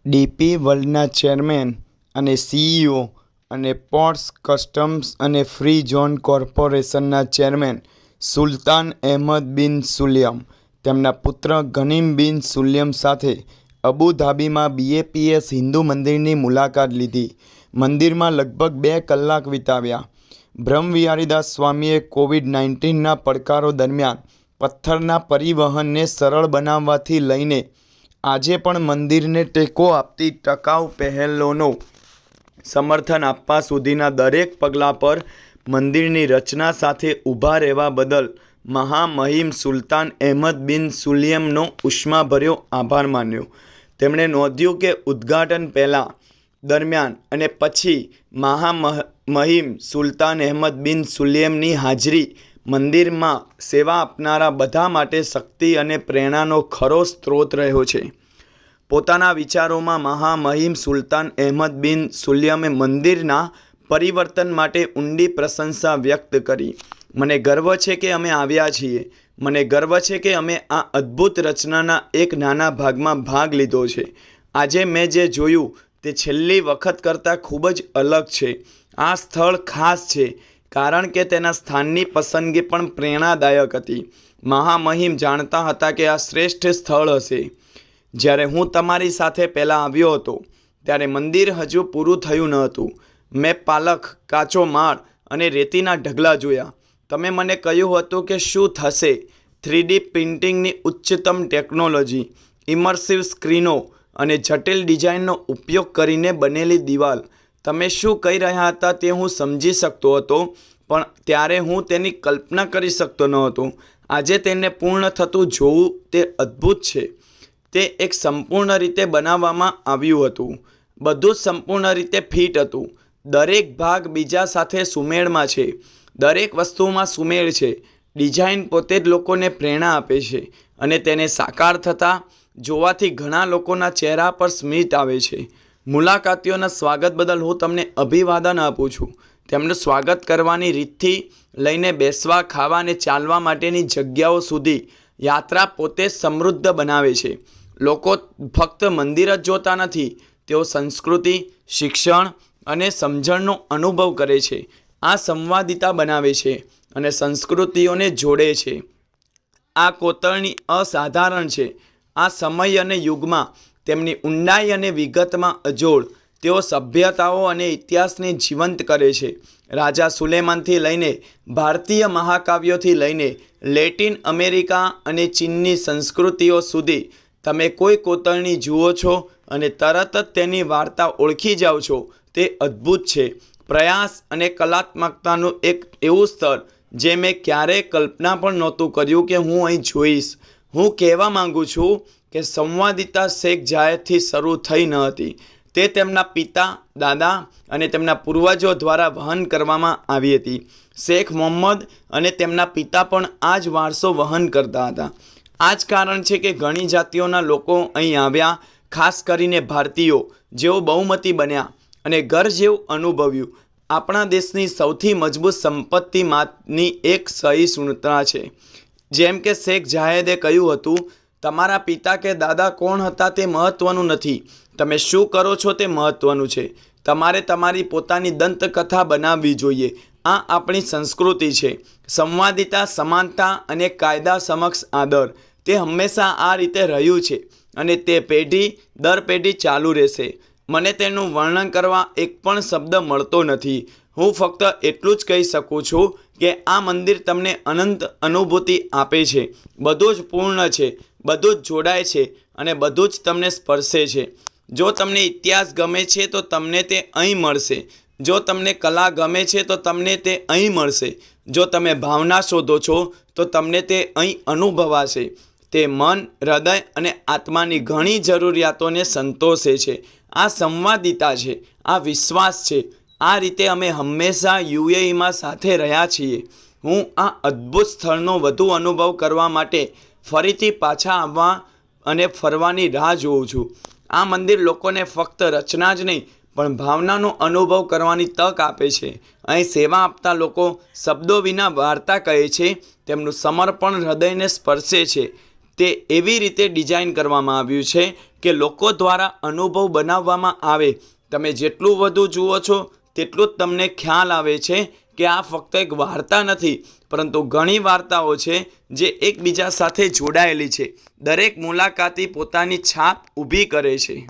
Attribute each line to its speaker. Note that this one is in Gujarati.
Speaker 1: ડીપી વર્લ્ડના ચેરમેન અને સીઈઓ અને પોર્ટ્સ કસ્ટમ્સ અને ફ્રી ઝોન કોર્પોરેશનના ચેરમેન સુલતાન અહેમદ બિન સુલયમ તેમના પુત્ર ગનીમ બિન સુલયમ સાથે અબુધાબીમાં બીએપીએસ હિન્દુ મંદિરની મુલાકાત લીધી. મંદિરમાં લગભગ 2 કલાક વિતાવ્યા. બ્રહ્મવિહારીદાસ સ્વામીએ કોવિડ-19ના પડકારો દરમિયાન પથ્થરના પરિવહનને સરળ બનાવવાથી લઈને આજે પણ મંદિરને ટેકો આપતી ટકાઉ પહેલોનો સમર્થન આપવા સુધીના દરેક પગલાં પર મંદિરની રચના સાથે ઊભા રહેવા બદલ મહામહિમ સુલતાન અહેમદ બિન સુલયમનો ઉષ્માભર્યો આભાર માન્યો. તેમણે નોંધ્યું કે ઉદ્ઘાટન પહેલાં, દરમિયાન અને પછી મહામહિમ સુલતાન અહેમદ બિન સુલયમની હાજરી મંદિરમાં સેવા આપનારા બધા માટે શક્તિ અને પ્રેરણાનો ખરો સ્ત્રોત રહ્યો છે. પોતાના વિચારોમાં મહામહિમ સુલતાન અહેમદ બિન સુલયમે મંદિરના પરિવર્તન માટે ઊંડી પ્રશંસા વ્યક્ત કરી. મને ગર્વ છે કે અમે આવ્યા છીએ. મને ગર્વ છે કે અમે આ અદ્ભુત રચનાના એક નાના ભાગમાં ભાગ લીધો છે. આજે મેં જે જોયું તે છેલ્લી વખત કરતાં ખૂબ જ અલગ છે. આ સ્થળ ખાસ છે કારણ કે તેના સ્થાનની પસંદગી પણ પ્રેરણાદાયક હતી. મહામહિમ જાણતા હતા કે આ શ્રેષ્ઠ સ્થળ હશે. જ્યારે હું તમારી સાથે પહેલાં આવ્યો હતો ત્યારે મંદિર હજુ પૂરું થયું ન હતું. મેં પાલખ, કાચો માળ અને રેતીના ઢગલા જોયા. તમે મને કહ્યું હતું કે શું થશે. 3D પ્રિન્ટિંગની ઉચ્ચતમ ટેકનોલોજી, ઇમર્સિવ સ્ક્રીનો અને જટિલ ડિઝાઇનનો ઉપયોગ કરીને બનેલી દિવાલ. તમે શું કહી રહ્યા હતા તે હું સમજી શકતો હતો, પણ ત્યારે હું તેની કલ્પના કરી શકતો ન હતો. આજે તેને પૂર્ણ થતું જોવું તે અદ્ભુત છે. તે એક સંપૂર્ણ રીતે બનાવવામાં આવ્યું હતું. બધું જ સંપૂર્ણ રીતે ફિટ હતું. દરેક ભાગ બીજા સાથે સુમેળમાં છે. દરેક વસ્તુમાં સુમેળ છે. ડિઝાઇન પોતે જ લોકોને પ્રેરણા આપે છે અને તેને સાકાર થતાં જોવાથી ઘણા લોકોના ચહેરા પર સ્મિત આવે છે. મુલાકાતીઓના સ્વાગત બદલ હું તમને અભિવાદન આપું છું. તેમનું સ્વાગત કરવાની રીતથી લઈને બેસવા, ખાવા અને ચાલવા માટેની જગ્યાઓ સુધી યાત્રા પોતે જ સમૃદ્ધ બનાવે છે. લોકો ફક્ત મંદિર જ જોતા નથી, તેઓ સંસ્કૃતિ, શિક્ષણ અને સમજણનો અનુભવ કરે છે. આ સંવાદિતા બનાવે છે અને સંસ્કૃતિઓને જોડે છે. આ કોતરણી અસાધારણ છે. આ સમય અને યુગમાં તેમની ઊંડાઈ અને વિગતમાં અજોડ, તેઓ સભ્યતાઓ અને ઇતિહાસને જીવંત કરે છે. રાજા સુલેમાનથી લઈને ભારતીય મહાકાવ્યોથી લઈને લેટિન અમેરિકા અને ચીનની સંસ્કૃતિઓ સુધી તમે કોઈ કોતરણી જુઓ છો અને તરત જ તેની વાર્તા ઓળખી જાઓ છો. તે અદ્ભુત છે. પ્રયાસ અને કલાત્મકતાનું એક એવું સ્તર જે મેં ક્યારેય કલ્પના પણ નહોતું કર્યું કે હું અહીં જોઈશ. હું કહેવા માંગુ છું કે સંવાદિતા શેખ જાયદથી શરૂ થઈ ન હતી. તે તેમના પિતા, દાદા અને તેમના પૂર્વજો દ્વારા વહન કરવામાં આવી હતી. શેખ મોહમ્મદ અને તેમના પિતા પણ આ જ વારસો વહન કરતા હતા. આ જ કારણ છે કે ઘણી જાતિઓના લોકો અહીં આવ્યા, ખાસ કરીને ભારતીયો, જેઓ બહુમતી બન્યા અને ઘર જેવું અનુભવ્યું. આપણા દેશની સૌથી મજબૂત સંપત્તિમાંની એક સહિષ્ણુતા છે. જેમ કે શેખ જાયદે કહ્યું હતું, તમારા પિતા કે દાદા કોણ હતા તે મહત્ત્વનું નથી, તમે શું કરો છો તે મહત્ત્વનું છે. તમારે તમારી પોતાની દંતકથા બનાવવી જોઈએ. આ આપણી સંસ્કૃતિ છે. સંવાદિતા, સમાનતા અને કાયદા સમક્ષ આદર. તે હંમેશા આ રીતે રહ્યું છે અને તે પેઢી દર પેઢી ચાલુ રહેશે. મને તેનું વર્ણન કરવા એક પણ શબ્દ મળતો નથી. હું ફક્ત એટલું જ કહી શકું છું કે આ મંદિર તમને અનંત અનુભૂતિ આપે છે. બધું જ પૂર્ણ છે, બધું જ જોડાય છે અને બધું જ તમને સ્પર્શે છે. જો તમને ઇતિહાસ ગમે છે તો તમને તે અહીં મળશે. જો તમને કલા ગમે છે તો તમને તે અહીં મળશે. જો તમે ભાવના શોધો છો તો તમને તે અહીં અનુભવાશે. તે મન, હૃદય અને આત્માની ઘણી જરૂરિયાતોને સંતોષે છે. આ સંવાદિતા છે. આ વિશ્વાસ છે. આ રીતે અમે હંમેશા યુએઈમાં સાથે રહ્યા છીએ. હું આ અદ્ભુત સ્થળનો વધુ અનુભવ કરવા માટે ફરીથી પાછા આવવા અને ફરવાની રાહ જોઉં છું. આ મંદિર લોકોને ફક્ત રચના જ નહીં પણ ભાવનાનો અનુભવ કરવાની તક આપે છે. અહીં સેવા આપતા લોકો શબ્દો વિના વાર્તા કહે છે. તેમનું સમર્પણ હૃદયને સ્પર્શે છે. તે એવી રીતે ડિઝાઇન કરવામાં આવ્યું છે કે લોકો દ્વારા અનુભવ બનાવવામાં આવે. તમે જેટલું વધુ જુઓ છો તેટલું જ તમને ખ્યાલ આવે છે કે આ ફક્ત એક વાર્તા નથી, પરંતુ ઘણી વાર્તાઓ છે જે એકબીજા સાથે જોડાયેલી છે. દરેક મુલાકાતી પોતાની છાપ ઊભી કરે છે.